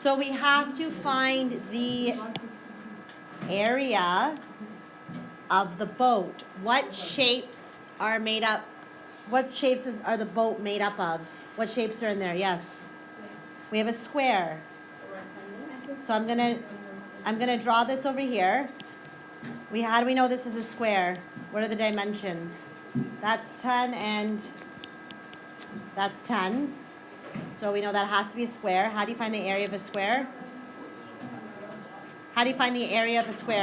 So we have to find the area of the boat. What shapes are made up? What shapes are the boat made up of? What shapes are in there? Yes. We have a square. So I'm gonna draw this over here. How do we know this is a square? What are the dimensions? That's 10 and that's 10. So we know that has to be a square. How do you find the area of a square? How do you find the area of a square?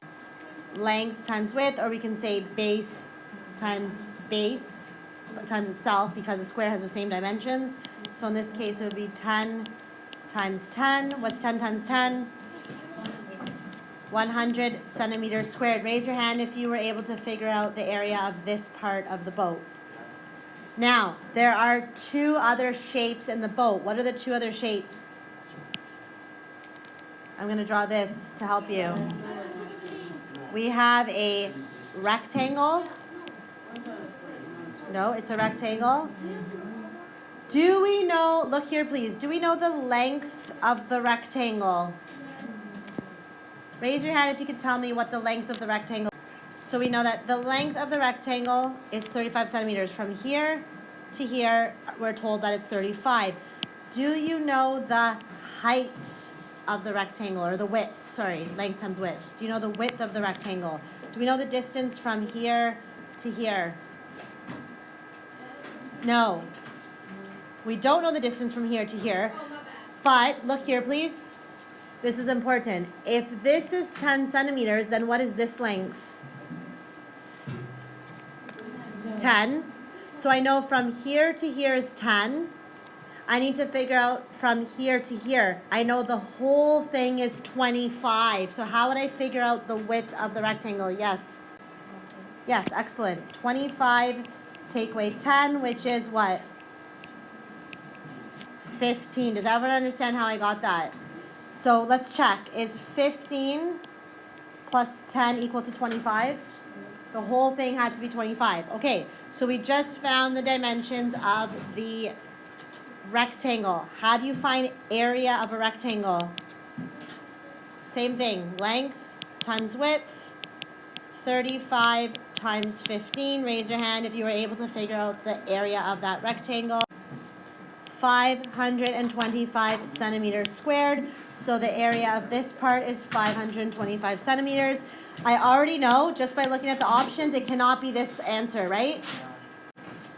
Length times width, or we can say base times itself, because a square has the same dimensions. So in this case, it would be 10 times 10. What's 10 times 10? 100 centimeters squared. Raise your hand if you were able to figure out the area of this part of the boat. Now, there are two other shapes in the boat. What are the two other shapes? I'm going to draw this to help you. We have a rectangle. No, it's a rectangle. Do we know, look here please, do we know the length of the rectangle? Raise your hand if you could tell me what the length of the rectangle is. So we know that the length of the rectangle is 35 centimeters. From here to here, we're told that it's 35. Do you know the height of the rectangle, or the width, sorry, length times width? Do you know the width of the rectangle? Do we know the distance from here to here? No. We don't know the distance from here to here. But look here, please. This is important. If this is 10 centimeters, then what is this length? 10. So I know from here to here is 10. I need to figure out from here to here. I know the whole thing is 25. So how would I figure out the width of the rectangle? Yes. Yes, excellent. 25, take away 10, which is what? 15. Does everyone understand how I got that? So let's check. Is 15 plus 10 equal to 25? The whole thing had to be 25. Okay, so we just found the dimensions of the rectangle. How do you find area of a rectangle? Same thing. Length times width. 35 times 15. Raise your hand if you were able to figure out the area of that rectangle. 525 centimeters squared. So the area of this part is 525 centimeters. I already know, just by looking at the options, it cannot be this answer, right?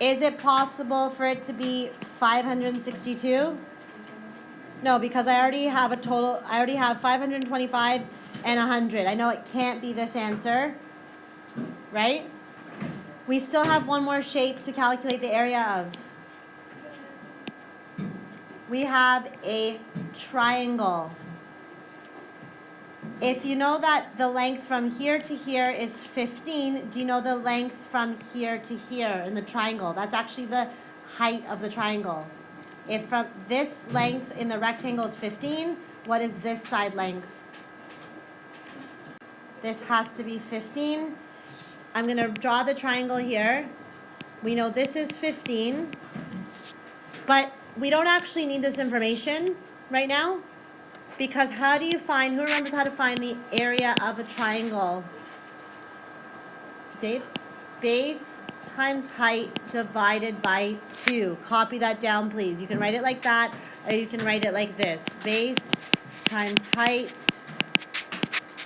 Is it possible for it to be 562? No, because I already have 525 and 100. I know it can't be this answer, right? We still have one more shape to calculate the area of. We have a triangle. If you know that the length from here to here is 15, do you know the length from here to here in the triangle? That's actually the height of the triangle. If from this length in the rectangle is 15, what is this side length? This has to be 15. I'm going to draw the triangle here. We know this is 15, but we don't actually need this information right now, because how do you find, who remembers how to find the area of a triangle? Dave? Base times height divided by 2. Copy that down, please. You can write it like that, or you can write it like this. Base times height.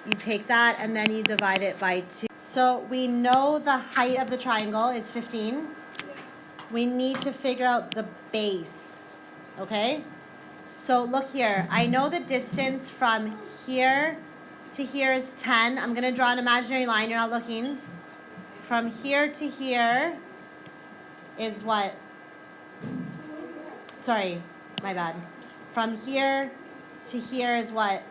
You take that, and then you divide it by 2. So we know the height of the triangle is 15. We need to figure out the base, okay? So look here. I know the distance from here to here is 10. I'm going to draw an imaginary line. You're not looking. From here to here is what? Sorry, my bad. From here to here is what?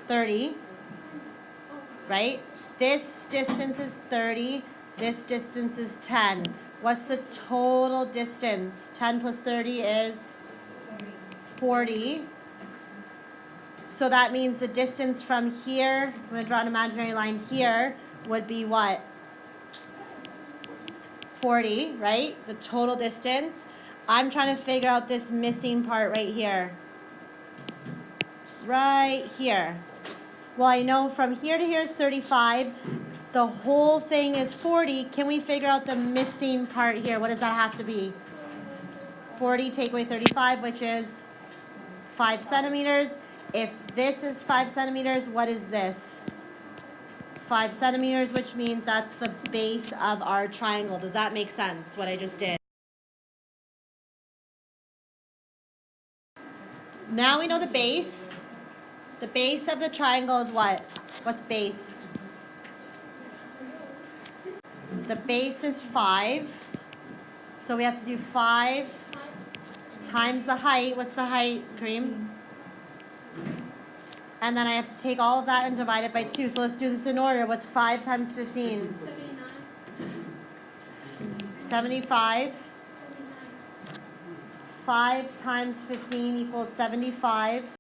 30, right? This distance is 30. This distance is 10. What's the total distance? 10 plus 30 is 40. So that means the distance from here, I'm going to draw an imaginary line here, would be what? 40, right? The total distance. I'm trying to figure out this missing part right here. Right here. Well, I know from here to here is 35. The whole thing is 40. Can we figure out the missing part here? What does that have to be? 40 take away 35, which is 5 centimeters. If this is 5 centimeters, what is this? 5 centimeters, which means that's the base of our triangle. Does that make sense, what I just did? Now we know the base. The base of the triangle is what? What's base? The base is 5. So we have to do 5 times the height. What's the height, Kareem? And then I have to take all of that and divide it by 2. So let's do this in order. What's 5 times 15? 75. 5 times 15 equals 75.